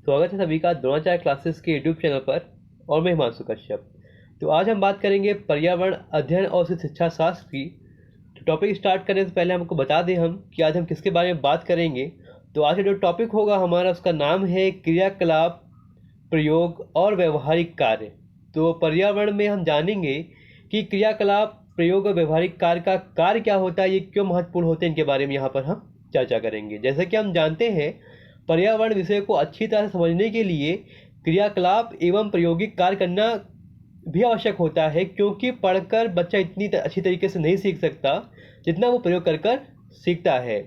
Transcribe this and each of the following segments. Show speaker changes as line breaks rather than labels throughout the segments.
स्वागत है सभी का द्रोणाचार्य क्लासेस के यूट्यूब चैनल पर। और मैं हिमांशु कश्यप। तो आज हम बात करेंगे पर्यावरण अध्ययन और शिक्षा शास्त्र की। तो टॉपिक स्टार्ट करने से पहले हमको बता दें हम कि आज हम किसके बारे में बात करेंगे। तो आज का जो टॉपिक होगा हमारा, उसका नाम है क्रियाकलाप, प्रयोग और व्यवहारिक कार्य। तो पर्यावरण में हम जानेंगे कि क्रियाकलाप, प्रयोग और व्यवहारिक कार्य का कार्य क्या होता है, ये क्यों महत्वपूर्ण होते हैं, इनके बारे में यहाँ पर हम चर्चा करेंगे। जैसे कि हम जानते हैं, पर्यावरण विषय को अच्छी तरह से समझने के लिए क्रियाकलाप एवं प्रायोगिक कार्य करना भी आवश्यक होता है, क्योंकि पढ़कर बच्चा इतनी अच्छी तरीके से नहीं सीख सकता जितना वो प्रयोग कर कर सीखता है।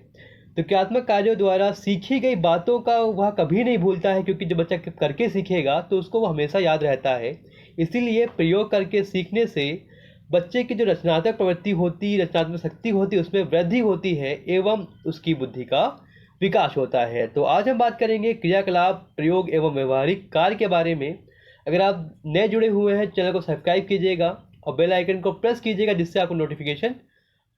तो क्रियात्मक कार्यों द्वारा सीखी गई बातों का वह कभी नहीं भूलता है, क्योंकि जब बच्चा करके सीखेगा तो उसको वो हमेशा याद रहता है। इसीलिए प्रयोग करके सीखने से बच्चे की जो रचनात्मक प्रवृत्ति होती, रचनात्मक शक्ति होती, उसमें वृद्धि होती है एवं उसकी बुद्धि का विकास होता है। तो आज हम बात करेंगे क्रियाकलाप, प्रयोग एवं व्यवहारिक कार्य के बारे में। अगर आप नए जुड़े हुए हैं, चैनल को सब्सक्राइब कीजिएगा और बेल आइकन को प्रेस कीजिएगा, जिससे आपको नोटिफिकेशन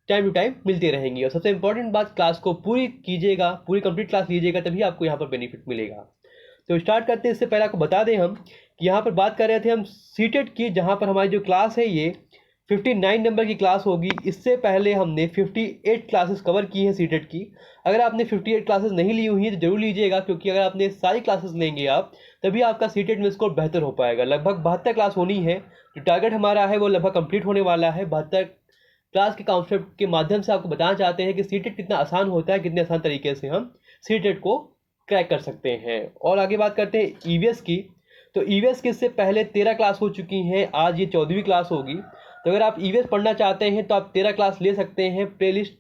टाइम टू टाइम मिलती रहेंगी। और सबसे इंपॉर्टेंट बात, क्लास को पूरी कीजिएगा, पूरी कंप्लीट क्लास लीजिएगा, तभी आपको यहाँ पर बेनिफिट मिलेगा। तो स्टार्ट करते हैं। इससे पहले आपको बता दें हम कि यहाँ पर बात कर रहे थे हम सीटेट की, जहाँ पर हमारी जो क्लास है ये 59 नंबर की क्लास होगी। इससे पहले हमने 58 क्लासेस कवर की हैं सीटेट की। अगर आपने 58 क्लासेस नहीं ली हुई है तो जरूर लीजिएगा, क्योंकि अगर आपने सारी क्लासेस लेंगे आप, तभी आपका सीटेट में स्कोर बेहतर हो पाएगा। लगभग 72 क्लास होनी है। जो टारगेट हमारा है वो लगभग कंप्लीट होने वाला है। 72 क्लास के कॉन्सेप्ट के माध्यम से आपको बताना चाहते हैं कि सीटेट कितना आसान होता है, कितने आसान तरीके से हम सीटेट को क्रैक कर सकते हैं। और आगे बात करते हैं ईवीएस की। तो ईवीएस की इससे पहले 13 क्लास हो चुकी हैं, आज ये 14वीं क्लास होगी। तो अगर आप ईवीएस पढ़ना चाहते हैं तो आप 13 क्लास ले सकते हैं। प्लेलिस्ट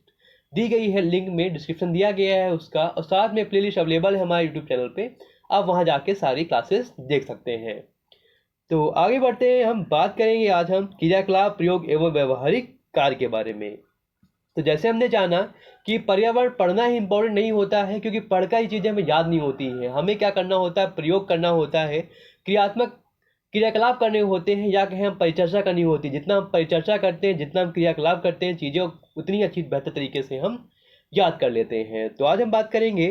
दी गई है, लिंक में डिस्क्रिप्शन दिया गया है उसका, और साथ में प्लेलिस्ट अवेलेबल है हमारे यूट्यूब चैनल पे, आप वहां जाके सारी क्लासेस देख सकते हैं। तो आगे बढ़ते हैं, हम बात करेंगे आज हम क्रियाकलाप, प्रयोग एवं व्यवहारिक कार्य के बारे में। तो जैसे हमने जाना कि पर्यावरण पढ़ना ही इंपॉर्टेंट नहीं होता है, क्योंकि पढ़कर ही चीज़ें हमें याद नहीं होती हैं। हमें क्या करना होता है, प्रयोग करना होता है, क्रियात्मक क्रियाकलाप करने होते हैं, या कहें हम परिचर्चा करनी होती है। जितना हम परिचर्चा करते हैं, जितना हम क्रियाकलाप करते हैं, चीज़ें उतनी अच्छी बेहतर तरीके से हम याद कर लेते हैं। तो आज हम बात करेंगे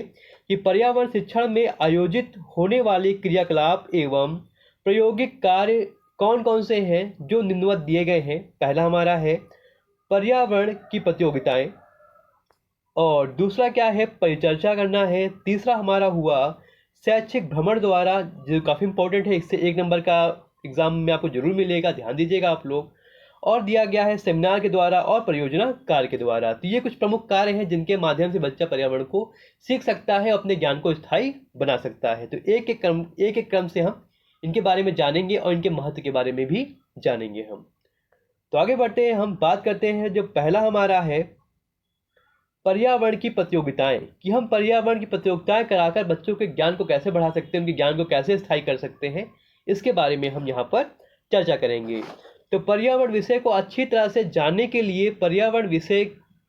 कि पर्यावरण शिक्षण में आयोजित होने वाले क्रियाकलाप एवं प्रायोगिक कार्य कौन कौन से हैं, जो निम्नवत दिए गए हैं। पहला हमारा है पर्यावरण की प्रतियोगिताएं, और दूसरा क्या है, परिचर्चा करना है। तीसरा हमारा हुआ शैक्षिक भ्रमण द्वारा, जो काफ़ी इंपॉर्टेंट है, इससे 1 नंबर का एग्जाम में आपको जरूर मिलेगा, ध्यान दीजिएगा आप लोग। और दिया गया है सेमिनार के द्वारा और परियोजना कार्य के द्वारा। तो ये कुछ प्रमुख कार्य हैं जिनके माध्यम से बच्चा पर्यावरण को सीख सकता है, अपने ज्ञान को स्थायी बना सकता है। तो एक एक क्रम से हम इनके बारे में जानेंगे और इनके महत्व के बारे में भी जानेंगे हम। तो आगे बढ़ते हैं, हम बात करते हैं। जो पहला हमारा है पर्यावरण की प्रतियोगिताएं, कि हम पर्यावरण की प्रतियोगिताएं कराकर बच्चों के ज्ञान को कैसे बढ़ा सकते हैं, उनके ज्ञान को कैसे स्थायी कर सकते हैं, इसके बारे में हम यहाँ पर चर्चा करेंगे। तो पर्यावरण विषय को अच्छी तरह से जानने के लिए पर्यावरण विषय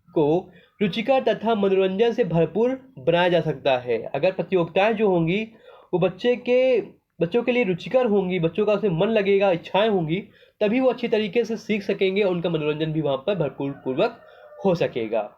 को रुचिकर तथा मनोरंजन से भरपूर बनाया जा सकता है। अगर प्रतियोगिताएं जो होंगी वो बच्चों के लिए रुचिकर होंगी, बच्चों का उसमें मन लगेगा, इच्छाएं होंगी, तभी वो अच्छी तरीके से सीख सकेंगे, उनका मनोरंजन भी वहाँ पर भरपूर पूर्वक हो सकेगा।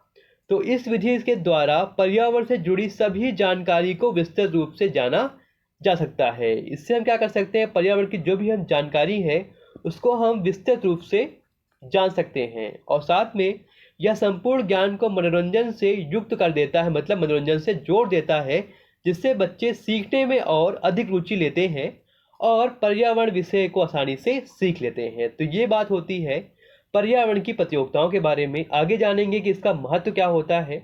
तो इस विधि के द्वारा पर्यावरण से जुड़ी सभी जानकारी को विस्तृत रूप से जाना जा सकता है। इससे हम क्या कर सकते हैं, पर्यावरण की जो भी हम जानकारी है उसको हम विस्तृत रूप से जान सकते हैं। और साथ में यह संपूर्ण ज्ञान को मनोरंजन से युक्त कर देता है, मतलब मनोरंजन से जोड़ देता है, जिससे बच्चे सीखने में और अधिक रुचि लेते हैं और पर्यावरण विषय को आसानी से सीख लेते हैं। तो ये बात होती है पर्यावरण की प्रतियोगिताओं के बारे में। आगे जानेंगे कि इसका महत्व क्या होता है।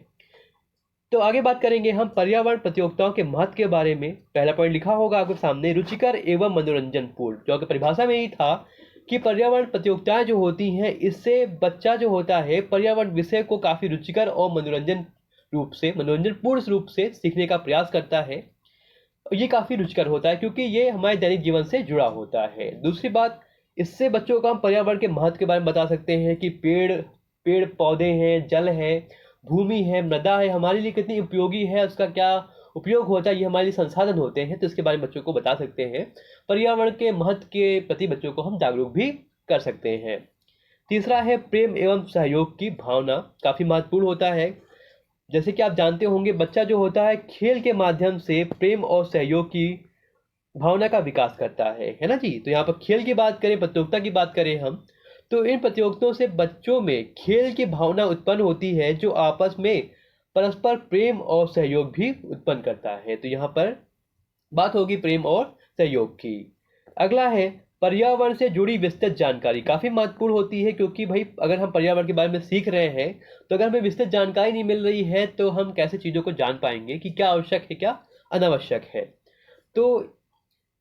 तो आगे बात करेंगे हम पर्यावरण प्रतियोगिताओं के महत्व के बारे में। पहला पॉइंट लिखा होगा आपके सामने, रुचिकर एवं मनोरंजनपूर्ण, जो कि परिभाषा में ही था कि पर्यावरण प्रतियोगिताएं जो होती हैं, इससे बच्चा जो होता है पर्यावरण विषय को काफ़ी रुचिकर और मनोरंजनपूर्ण रूप से सीखने का प्रयास करता है। ये काफ़ी रुचिकर होता है, क्योंकि ये हमारे दैनिक जीवन से जुड़ा होता है। दूसरी बात, इससे बच्चों को हम पर्यावरण के महत्व के बारे में बता सकते हैं कि पेड़ पौधे हैं, जल है, भूमि है, मृदा है, हमारे लिए कितनी उपयोगी है, उसका क्या उपयोग होता है, ये हमारे लिए संसाधन होते हैं। तो इसके बारे में बच्चों को बता सकते हैं। पर्यावरण के महत्व के प्रति बच्चों को हम जागरूक भी कर सकते हैं। तीसरा है प्रेम एवं सहयोग की भावना, काफ़ी महत्वपूर्ण होता है। जैसे कि आप जानते होंगे, बच्चा जो होता है खेल के माध्यम से प्रेम और सहयोग की भावना का विकास करता है ना जी। तो यहाँ पर खेल की बात करें, प्रतियोगिता की बात करें हम, तो इन प्रतियोगिताओं से बच्चों में खेल की भावना उत्पन्न होती है जो आपस में परस्पर प्रेम और सहयोग भी उत्पन्न करता है। तो यहाँ पर बात होगी प्रेम और सहयोग की। अगला है पर्यावरण से जुड़ी विस्तृत जानकारी। काफी महत्वपूर्ण होती है, क्योंकि भाई अगर हम पर्यावरण के बारे में सीख रहे हैं तो अगर हमें विस्तृत जानकारी नहीं मिल रही है तो हम कैसे चीजों को जान पाएंगे कि क्या आवश्यक है क्या अनावश्यक है। तो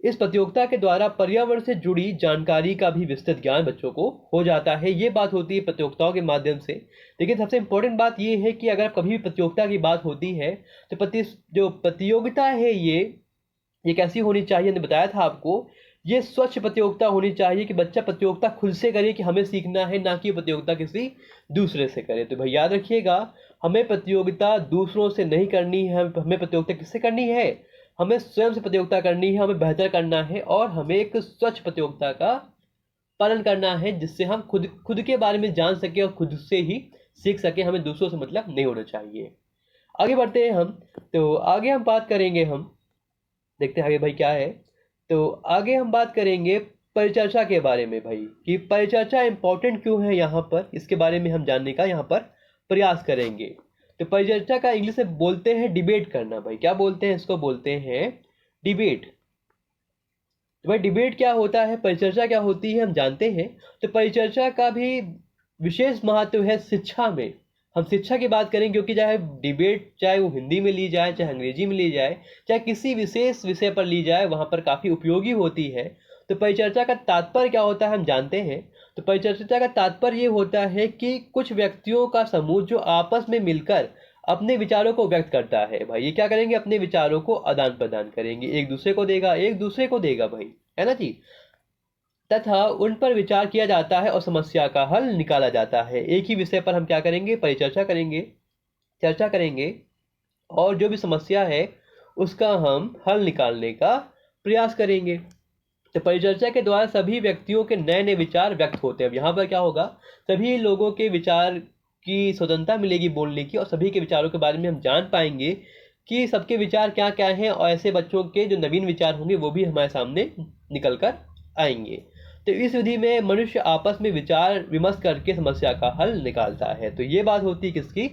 इस प्रतियोगिता के द्वारा पर्यावरण से जुड़ी जानकारी का भी विस्तृत ज्ञान बच्चों को हो जाता है। ये बात होती है प्रतियोगिताओं के माध्यम से। लेकिन सबसे इंपॉर्टेंट बात ये है कि अगर कभी भी प्रतियोगिता की बात होती है तो जो प्रतियोगिता है ये कैसी होनी चाहिए, मैंने बताया था आपको, ये स्वच्छ प्रतियोगिता होनी चाहिए कि बच्चा प्रतियोगिता खुद से करे कि हमें सीखना है, ना कि प्रतियोगिता किसी दूसरे से करे। तो भाई याद रखिएगा, हमें प्रतियोगिता दूसरों से नहीं करनी है, हमें प्रतियोगिता किससे करनी है, हमें स्वयं से प्रतियोगिता करनी है, हमें बेहतर करना है और हमें एक स्वच्छ प्रतियोगिता का पालन करना है जिससे हम खुद खुद के बारे में जान सके और खुद से ही सीख सके। हमें दूसरों से मतलब नहीं होना चाहिए। आगे बढ़ते हैं हम। तो आगे हम बात करेंगे, हम देखते हैं आगे भाई क्या है। तो आगे हम बात करेंगे परिचर्चा के बारे में भाई, कि परिचर्चा इंपॉर्टेंट क्यों है यहाँ पर, इसके बारे में हम जानने का यहाँ पर प्रयास करेंगे। तो परिचर्चा का इंग्लिश में बोलते हैं डिबेट करना भाई। क्या बोलते हैं इसको, बोलते हैं डिबेट। तो भाई डिबेट क्या होता है, परिचर्चा क्या होती है, हम जानते हैं। तो परिचर्चा का भी विशेष महत्व है शिक्षा में। हम शिक्षा की बात करें, क्योंकि चाहे डिबेट चाहे वो हिंदी में ली जाए, चाहे अंग्रेजी में ली जाए, चाहे किसी विशेष विषय पर ली जाए, वहाँ पर काफ़ी उपयोगी होती है। तो परिचर्चा का तात्पर्य क्या होता है हम जानते हैं। तो परिचर्चा का तात्पर्य ये होता है कि कुछ व्यक्तियों का समूह जो आपस में मिलकर अपने विचारों को व्यक्त करता है भाई। ये क्या करेंगे, अपने विचारों को आदान प्रदान करेंगे, एक दूसरे को देगा, एक दूसरे को देगा भाई, है ना जी। तथा उन पर विचार किया जाता है और समस्या का हल निकाला जाता है। एक ही विषय पर हम क्या करेंगे, परिचर्चा करेंगे, चर्चा करेंगे और जो भी समस्या है उसका हम हल निकालने का प्रयास करेंगे। तो परिचर्चा के द्वारा सभी व्यक्तियों के नए नए विचार व्यक्त होते हैं। यहाँ पर क्या होगा, सभी लोगों के विचार की स्वतंत्रता मिलेगी बोलने की, और सभी के विचारों के बारे में हम जान पाएंगे कि सबके विचार क्या क्या हैं, और ऐसे बच्चों के जो नवीन विचार होंगे वो भी हमारे सामने निकल कर आएंगे। तो इस विधि में मनुष्य आपस में विचार विमर्श करके समस्या का हल निकालता है। तो ये बात होती है किसकी,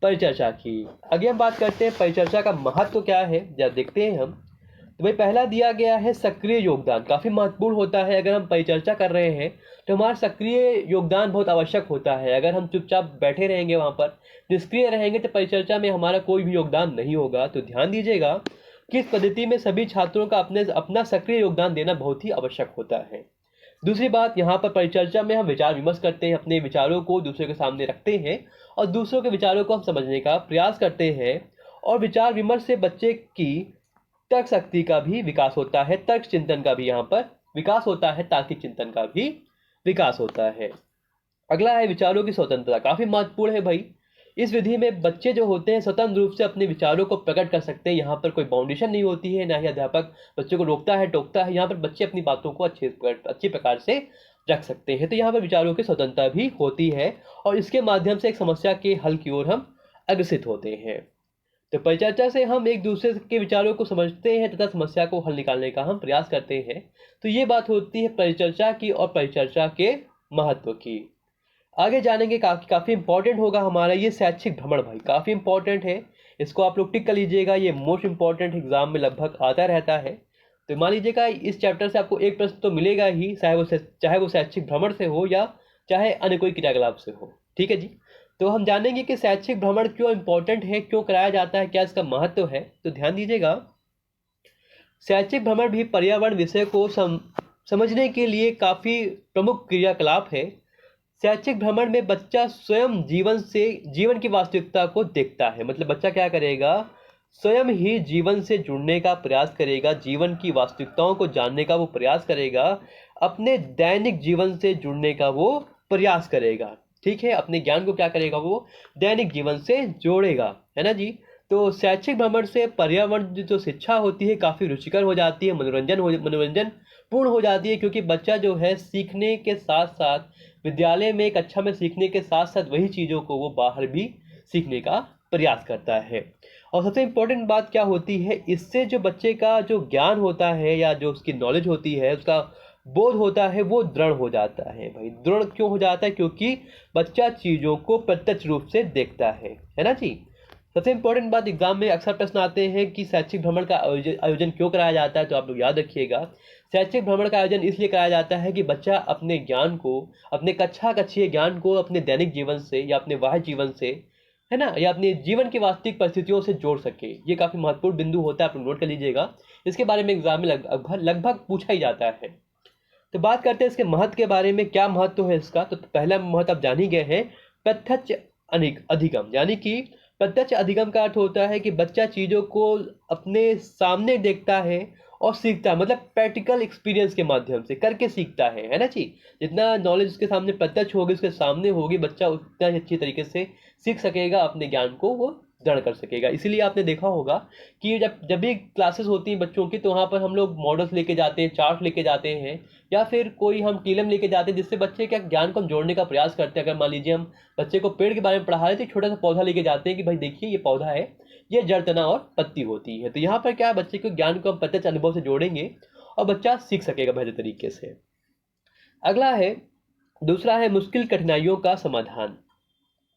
परिचर्चा की। आगे हम बात करते हैं परिचर्चा का महत्व क्या है, जब देखते हैं हम। तो भाई पहला दिया गया है सक्रिय योगदान। काफ़ी महत्वपूर्ण होता है, अगर हम परिचर्चा कर रहे हैं तो हमारा सक्रिय योगदान बहुत आवश्यक होता है। अगर हम चुपचाप बैठे रहेंगे वहाँ पर, निष्क्रिय रहेंगे, तो परिचर्चा में हमारा कोई भी योगदान नहीं होगा। तो ध्यान दीजिएगा कि इस पद्धति में सभी छात्रों का अपना सक्रिय योगदान देना बहुत ही आवश्यक होता है। दूसरी बात, यहाँ पर परिचर्चा में हम विचार विमर्श करते हैं, अपने विचारों को दूसरे के सामने रखते हैं और दूसरों के विचारों को हम समझने का प्रयास करते हैं। और विचार विमर्श से बच्चे की तर्क शक्ति का भी विकास होता है, तर्क चिंतन का भी यहाँ पर विकास होता है, तार्किक चिंतन का भी विकास होता है। अगला है विचारों की स्वतंत्रता। काफी महत्वपूर्ण है भाई। इस विधि में बच्चे जो होते हैं स्वतंत्र रूप से अपने विचारों को प्रकट कर सकते हैं। यहाँ पर कोई बाउंडेशन नहीं होती है, ना ही अध्यापक बच्चों को रोकता है टोकता है। यहाँ पर बच्चे अपनी बातों को अच्छी प्रकार से रख सकते हैं। तो यहाँ पर विचारों की स्वतंत्रता भी होती है और इसके माध्यम से एक समस्या के हल की ओर हम अग्रसित होते हैं। तो परिचर्चा से हम एक दूसरे के विचारों को समझते हैं तथा समस्या को हल निकालने का हम प्रयास करते हैं। तो ये बात होती है परिचर्चा की और परिचर्चा के महत्व की। आगे जानेंगे, काफ़ी इंपॉर्टेंट होगा हमारा ये शैक्षिक भ्रमण भाई। काफ़ी इंपॉर्टेंट है, इसको आप लोग टिक कर लीजिएगा, ये मोस्ट इंपॉर्टेंट एग्जाम में लगभग आता रहता है। तो मान लीजिएगा इस चैप्टर से आपको एक प्रश्न तो मिलेगा ही, चाहे वो शैक्षिक भ्रमण से हो या चाहे अन्य कोई क्रियाकलाप से हो। ठीक है जी। तो हम जानेंगे कि शैक्षिक भ्रमण क्यों इंपॉर्टेंट है, क्यों कराया जाता है, क्या इसका महत्व है। तो ध्यान दीजिएगा, शैक्षिक भ्रमण भी पर्यावरण विषय को समझने के लिए काफ़ी प्रमुख क्रियाकलाप है। शैक्षिक भ्रमण में बच्चा स्वयं जीवन की वास्तविकता को देखता है। मतलब बच्चा क्या करेगा, स्वयं ही जीवन से जुड़ने का प्रयास करेगा, जीवन की वास्तविकताओं को जानने का वो प्रयास करेगा, अपने दैनिक जीवन से जुड़ने का वो प्रयास करेगा। ठीक है, अपने ज्ञान को क्या करेगा, वो दैनिक जीवन से जोड़ेगा, है ना जी। तो शैक्षिक भ्रमण से पर्यावरण जो शिक्षा होती है काफ़ी रुचिकर हो जाती है, मनोरंजन पूर्ण हो जाती है, क्योंकि बच्चा जो है सीखने के साथ साथ विद्यालय में कक्षा में सीखने के साथ साथ वही चीज़ों को वो बाहर भी सीखने का प्रयास करता है। और सबसे इम्पोर्टेंट बात क्या होती है, इससे जो बच्चे का जो ज्ञान होता है या जो उसकी नॉलेज होती है, उसका बोध होता है, वो दृढ़ हो जाता है भाई। दृढ़ क्यों हो जाता है? क्योंकि बच्चा चीज़ों को प्रत्यक्ष रूप से देखता है ना जी। सबसे इम्पोर्टेंट बात, एग्जाम में अक्सर प्रश्न आते हैं कि शैक्षिक भ्रमण का आयोजन क्यों कराया जाता है, तो आप लोग याद रखिएगा, शैक्षिक भ्रमण का आयोजन इसलिए कराया जाता है कि बच्चा अपने ज्ञान को, अपने कक्षीय ज्ञान को अपने दैनिक जीवन से या अपने बाह्य जीवन से, है ना, या अपने जीवन की वास्तविक परिस्थितियों से जोड़ सके। ये काफ़ी महत्वपूर्ण बिंदु होता है, आप लोग नोट कर लीजिएगा। इसके बारे में एग्जाम में लगभग पूछा ही जाता है। तो बात करते हैं इसके महत्व के बारे में, क्या महत्व है इसका। तो पहला महत्व आप जान ही गए हैं, प्रत्यक्ष अधिगम। यानी कि प्रत्यक्ष अधिगम का अर्थ होता है कि बच्चा चीज़ों को अपने सामने देखता है और सीखता है, मतलब प्रैक्टिकल एक्सपीरियंस के माध्यम से करके सीखता है ना जी। जितना नॉलेज उसके सामने प्रत्यक्ष होगी, उसके सामने होगी, बच्चा उतना ही अच्छी तरीके से सीख सकेगा, अपने ज्ञान को वो दृढ़ कर सकेगा। इसीलिए आपने देखा होगा कि जब जब भी क्लासेस होती हैं बच्चों की, तो वहाँ पर हम लोग मॉडल्स लेके जाते हैं, चार्ट लेके जाते हैं, या फिर कोई हम टीलम लेके जाते हैं, जिससे बच्चे क्या ज्ञान को हम जोड़ने का प्रयास करते हैं। अगर मान लीजिए हम बच्चे को पेड़ के बारे में पढ़ा रहे थे, छोटा सा पौधा लेके जाते हैं कि भाई देखिए ये पौधा है, ये जड़, तना और पत्ती होती है। तो यहाँ पर क्या है, बच्चे को ज्ञान को हम प्रत्यक्ष अनुभव से जोड़ेंगे और बच्चा सीख सकेगा बेहतर तरीके से। अगला है, दूसरा है मुश्किल कठिनाइयों का समाधान।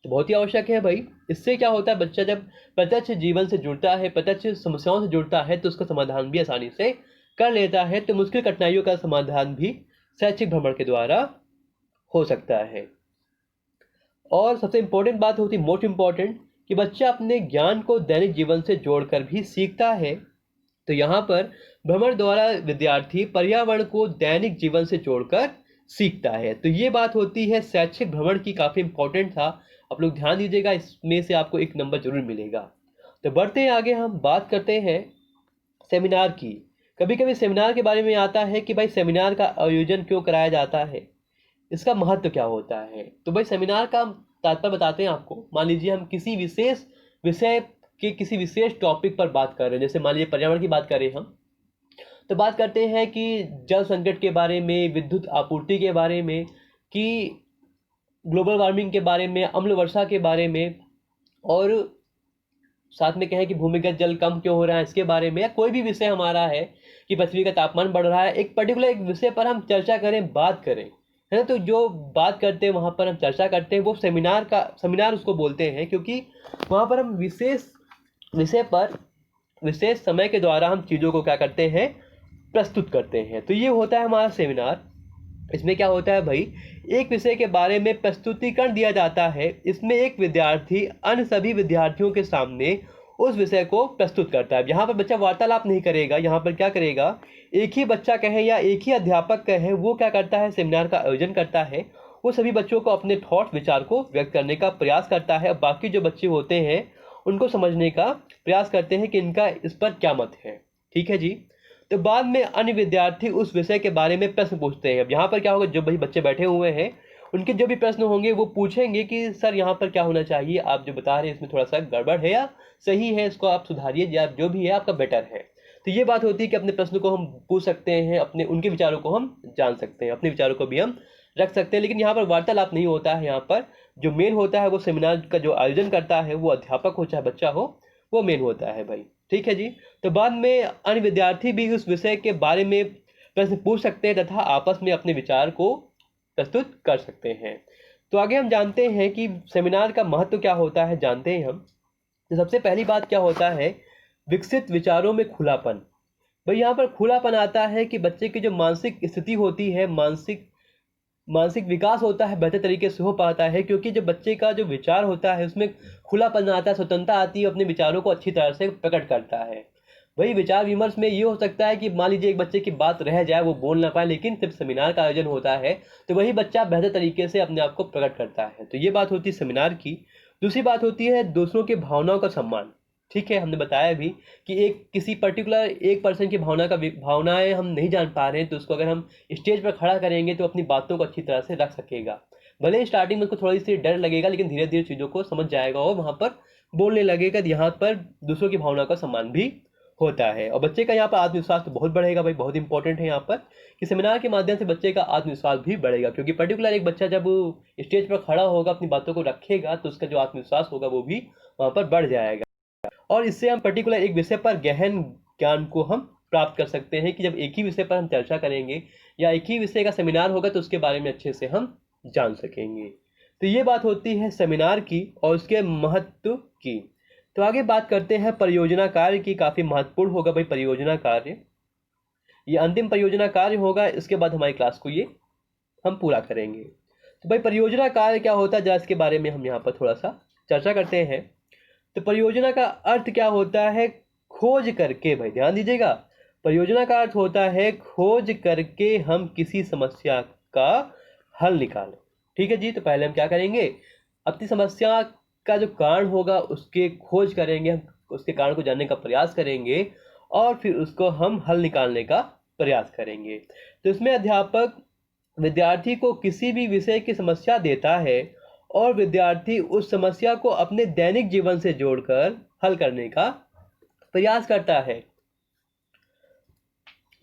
तो बहुत ही आवश्यक है भाई। इससे क्या होता है, बच्चा जब प्रत्यक्ष जीवन से जुड़ता है, प्रत्यक्ष समस्याओं से जुड़ता है, तो उसका समाधान भी आसानी से कर लेता है। तो मुश्किल कठिनाइयों का समाधान भी शैक्षिक भ्रमण के द्वारा हो सकता है। और सबसे इम्पोर्टेंट बात होती है, मोस्ट इम्पोर्टेंट, कि बच्चा अपने ज्ञान को दैनिक जीवन से जोड़कर भी सीखता है। तो यहाँ पर भ्रमण द्वारा विद्यार्थी पर्यावरण को दैनिक जीवन से जोड़कर सीखता है। तो ये बात होती है शैक्षिक भ्रमण की, काफ़ी इंपॉर्टेंट था। आप लोग ध्यान दीजिएगा, इसमें से आपको एक नंबर जरूर मिलेगा। तो बढ़ते हैं आगे, हम बात करते हैं सेमिनार की। कभी कभी सेमिनार के बारे में आता है कि भाई सेमिनार का आयोजन क्यों कराया जाता है, इसका महत्व क्या होता है। तो भाई सेमिनार का तात्पर्य बताते हैं आपको। मान लीजिए हम किसी विशेष विषय के किसी विशेष टॉपिक पर बात कर रहे हैं, जैसे मान लीजिए पर्यावरण की बात करें हम, तो बात करते हैं कि जल संकट के बारे में, विद्युत आपूर्ति के बारे में, कि ग्लोबल वार्मिंग के बारे में, अम्ल वर्षा के बारे में, और साथ में कहें कि भूमिगत जल कम क्यों हो रहा है इसके बारे में, या कोई भी विषय हमारा है कि पृथ्वी का तापमान बढ़ रहा है, एक पर्टिकुलर एक विषय पर हम चर्चा करें, बात करें, है ना। तो जो बात करते हैं वहाँ पर हम चर्चा करते हैं, वो सेमिनार उसको बोलते हैं, क्योंकि वहाँ पर हम विशेष विषय पर विशेष समय के द्वारा हम चीज़ों को क्या करते हैं, प्रस्तुत करते हैं। तो ये होता है हमारा सेमिनार। इसमें क्या होता है भाई, एक विषय के बारे में प्रस्तुतिकरण दिया जाता है। इसमें एक विद्यार्थी अन्य सभी विद्यार्थियों के सामने उस विषय को प्रस्तुत करता है। यहाँ पर बच्चा वार्तालाप नहीं करेगा, यहाँ पर क्या करेगा, एक ही बच्चा कहे या एक ही अध्यापक कहे, वो क्या करता है, सेमिनार का आयोजन करता है। वो सभी बच्चों को अपने थॉट, विचार को व्यक्त करने का प्रयास करता है। बाकी जो बच्चे होते हैं उनको समझने का प्रयास करते हैं कि इनका इस पर क्या मत है। ठीक है जी। तो बाद में अन्य विद्यार्थी उस विषय के बारे में प्रश्न पूछते हैं। अब यहाँ पर क्या होगा, जो भाई बच्चे बैठे हुए हैं उनके जो भी प्रश्न होंगे वो पूछेंगे कि सर यहाँ पर क्या होना चाहिए, आप जो बता रहे हैं इसमें थोड़ा सा गड़बड़ है या सही है, इसको आप सुधारिए, या जो भी है आपका बेटर है। तो ये बात होती है कि अपने प्रश्न को हम पूछ सकते हैं, अपने उनके विचारों को हम जान सकते हैं, अपने विचारों को भी हम रख सकते हैं। लेकिन यहाँ पर वार्तालाप नहीं होता है। यहाँ पर जो मेन होता है, वो सेमिनार का जो आयोजन करता है, वो अध्यापक हो चाहे बच्चा हो, वो मेन होता है भाई। ठीक है जी। तो बाद में अन्य विद्यार्थी भी उस विषय के बारे में प्रश्न पूछ सकते हैं तथा आपस में अपने विचार को प्रस्तुत कर सकते हैं। तो आगे हम जानते हैं कि सेमिनार का महत्व क्या होता है, जानते हैं हम। तो सबसे पहली बात क्या होता है, विकसित विचारों में खुलापन। भाई यहाँ पर खुलापन आता है कि बच्चे की जो मानसिक स्थिति होती है, मानसिक विकास होता है, बेहतर तरीके से हो पाता है, क्योंकि जब बच्चे का जो विचार होता है उसमें खुलापन आता है, स्वतंत्रता आती है, अपने विचारों को अच्छी तरह से प्रकट करता है। वही विचार विमर्श में ये हो सकता है कि मान लीजिए एक बच्चे की बात रह जाए, वो बोल ना पाए, लेकिन जब सेमिनार का आयोजन होता है तो वही बच्चा बेहतर तरीके से अपने आप को प्रकट करता है। तो ये बात होती है सेमिनार की। दूसरी बात होती है दूसरों की भावनाओं का सम्मान। ठीक है, हमने बताया भी कि एक किसी पर्टिकुलर एक पर्सन की भावनाएं हम नहीं जान पा रहे हैं, तो उसको अगर हम स्टेज पर खड़ा करेंगे तो अपनी बातों को अच्छी तरह से रख सकेगा। भले ही स्टार्टिंग में उसको थोड़ी सी डर लगेगा, लेकिन धीरे धीरे चीज़ों को समझ जाएगा और वहाँ पर बोलने लगेगा। यहाँ पर दूसरों की भावना का सम्मान भी होता है, और बच्चे का यहाँ पर आत्मविश्वास तो बहुत बढ़ेगा भाई। बहुत इंपॉर्टेंट है यहाँ पर कि सेमिनार के माध्यम से बच्चे का आत्मविश्वास भी बढ़ेगा, क्योंकि पर्टिकुलर एक बच्चा जब स्टेज पर खड़ा होगा, अपनी बातों को रखेगा, तो उसका जो आत्मविश्वास होगा वो भी वहाँ पर बढ़ जाएगा। और इससे हम पर्टिकुलर एक विषय पर गहन ज्ञान को हम प्राप्त कर सकते हैं कि जब एक ही विषय पर हम चर्चा करेंगे या एक ही विषय का सेमिनार होगा तो उसके बारे में अच्छे से हम जान सकेंगे। तो ये बात होती है सेमिनार की और उसके महत्व की। तो आगे बात करते हैं परियोजना कार्य की। काफ़ी महत्वपूर्ण होगा भाई परियोजना कार्य, ये अंतिम परियोजना कार्य होगा, इसके बाद हमारी क्लास को ये हम पूरा करेंगे। तो भाई परियोजना कार्य क्या होता है, जरा इसके बारे में हम यहाँ पर थोड़ा सा चर्चा करते हैं। तो परियोजना का अर्थ क्या होता है, खोज करके, भाई ध्यान दीजिएगा, परियोजना का अर्थ होता है खोज करके हम किसी समस्या का हल निकालें। ठीक है जी। तो पहले हम क्या करेंगे, अपनी समस्या का जो कारण होगा उसके खोज करेंगे, हम उसके कारण को जानने का प्रयास करेंगे और फिर उसको हम हल निकालने का प्रयास करेंगे। तो इसमें अध्यापक विद्यार्थी को किसी भी विषय की समस्या देता है और विद्यार्थी उस समस्या को अपने दैनिक जीवन से जोड़कर हल करने का प्रयास करता है।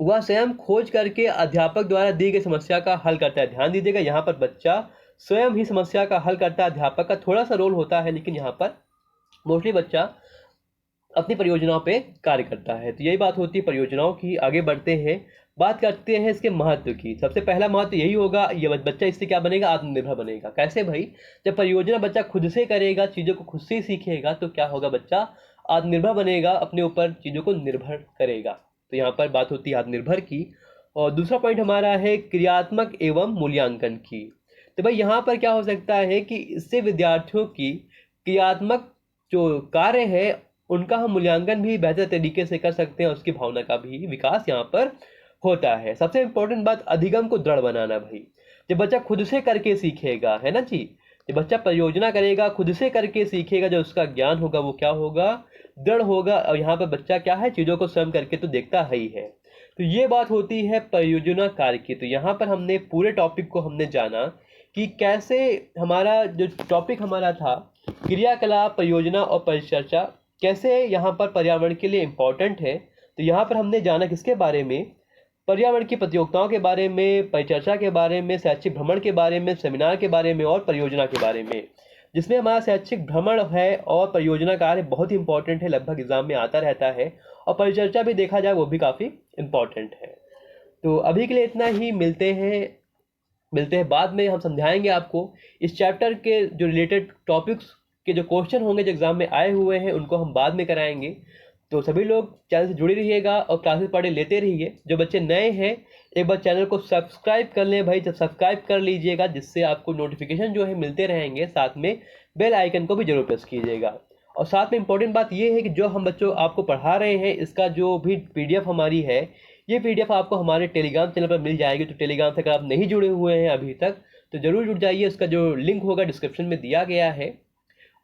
वह स्वयं खोज करके अध्यापक द्वारा दी गई समस्या का हल करता है। ध्यान दीजिएगा, यहाँ पर बच्चा स्वयं ही समस्या का हल करता है, अध्यापक का थोड़ा सा रोल होता है, लेकिन यहाँ पर मोस्टली बच्चा अपनी परियोजनाओं पे कार्य करता है। तो यही बात होती है परियोजनाओं की। आगे बढ़ते हैं, बात करते हैं इसके महत्व की। सबसे पहला महत्व यही होगा, ये बच्चा इससे क्या बनेगा, आत्मनिर्भर बनेगा। कैसे भाई, जब परियोजना बच्चा खुद से करेगा, चीज़ों को खुद से सीखेगा, तो क्या होगा, बच्चा आत्मनिर्भर बनेगा, अपने ऊपर चीज़ों को निर्भर करेगा। तो यहाँ पर बात होती है आत्मनिर्भर की। और दूसरा पॉइंट हमारा है क्रियात्मक एवं मूल्यांकन की। तो भाई यहाँ पर क्या हो सकता है कि इससे विद्यार्थियों की क्रियात्मक जो कार्य है उनका हम मूल्यांकन भी बेहतर तरीके से कर सकते हैं, उसकी भावना का भी विकास यहाँ पर होता है। सबसे इम्पोर्टेंट बात, अधिगम को दृढ़ बनाना। भाई जब बच्चा खुद से करके सीखेगा, है ना जी, जब बच्चा परियोजना करेगा, खुद से करके सीखेगा, जो उसका ज्ञान होगा वो क्या होगा, दृढ़ होगा। और यहाँ पर बच्चा क्या है, चीज़ों को स्वयं करके तो देखता ही है। तो ये बात होती है परियोजना कार्य की। तो यहाँ पर हमने पूरे टॉपिक को हमने जाना कि कैसे हमारा जो टॉपिक हमारा था क्रियाकलाप, परियोजना और परिचर्चा, कैसे यहाँ पर पर्यावरण के लिए इम्पोर्टेंट है। तो यहाँ पर हमने जाना किसके बारे में, पर्यावरण की प्रतियोगिताओं के बारे में, परिचर्चा के बारे में, शैक्षिक भ्रमण के बारे में, सेमिनार के बारे में और परियोजना के बारे में। जिसमें हमारा शैक्षिक भ्रमण है और परियोजना कार्य बहुत ही इंपॉर्टेंट है, लगभग एग्जाम में आता रहता है। और परिचर्चा भी देखा जाए वो भी काफ़ी इम्पॉर्टेंट है। तो अभी के लिए इतना ही, मिलते हैं बाद में। हम समझाएंगे आपको इस चैप्टर के जो रिलेटेड टॉपिक्स के जो क्वेश्चन होंगे जो एग्जाम में आए हुए हैं उनको हम बाद में कराएंगे। तो सभी लोग चैनल से जुड़े रहिएगा और क्लासेस पढ़े लेते रहिए। जो बच्चे नए हैं एक बार चैनल को सब्सक्राइब कर लें भाई, जब सब्सक्राइब कर लीजिएगा जिससे आपको नोटिफिकेशन जो है मिलते रहेंगे। साथ में बेल आइकन को भी जरूर प्रेस कीजिएगा। और साथ में इम्पोर्टेंट बात ये है कि जो हम बच्चों आपको पढ़ा रहे हैं इसका जो भी PDF हमारी है, ये PDF आपको हमारे टेलीग्राम चैनल पर मिल जाएगी। तो टेलीग्राम से अगर आप नहीं जुड़े हुए हैं अभी तक तो ज़रूर जुड़ जाइए, उसका जो लिंक होगा डिस्क्रिप्शन में दिया गया है।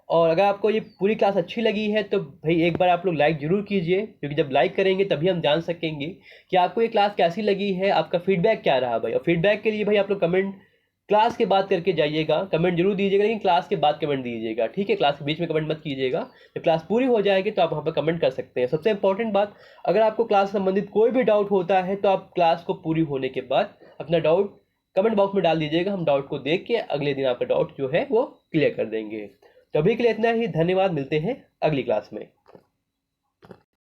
और अगर आपको ये पूरी क्लास अच्छी लगी है तो भाई एक बार आप लोग लाइक ज़रूर कीजिए, क्योंकि जब लाइक करेंगे तभी हम जान सकेंगे कि आपको ये क्लास कैसी लगी है, आपका फीडबैक क्या रहा भाई। और फीडबैक के लिए भाई आप लोग कमेंट क्लास के बाद करके जाइएगा, कमेंट जरूर दीजिएगा, लेकिन क्लास के बाद कमेंट दीजिएगा, ठीक है। क्लास के बीच में कमेंट मत कीजिएगा। जब क्लास पूरी हो जाएगी तो आप वहाँ पर कमेंट कर सकते हैं। सबसे इंपॉर्टेंट बात, अगर आपको क्लास से संबंधित कोई भी डाउट होता है तो आप क्लास को पूरी होने के बाद अपना डाउट कमेंट बॉक्स में डाल दीजिएगा। हम डाउट को देख के अगले दिन आपका डाउट जो है वो क्लियर कर देंगे। तो अभी के लिए इतना ही, धन्यवाद। मिलते हैं अगली क्लास में।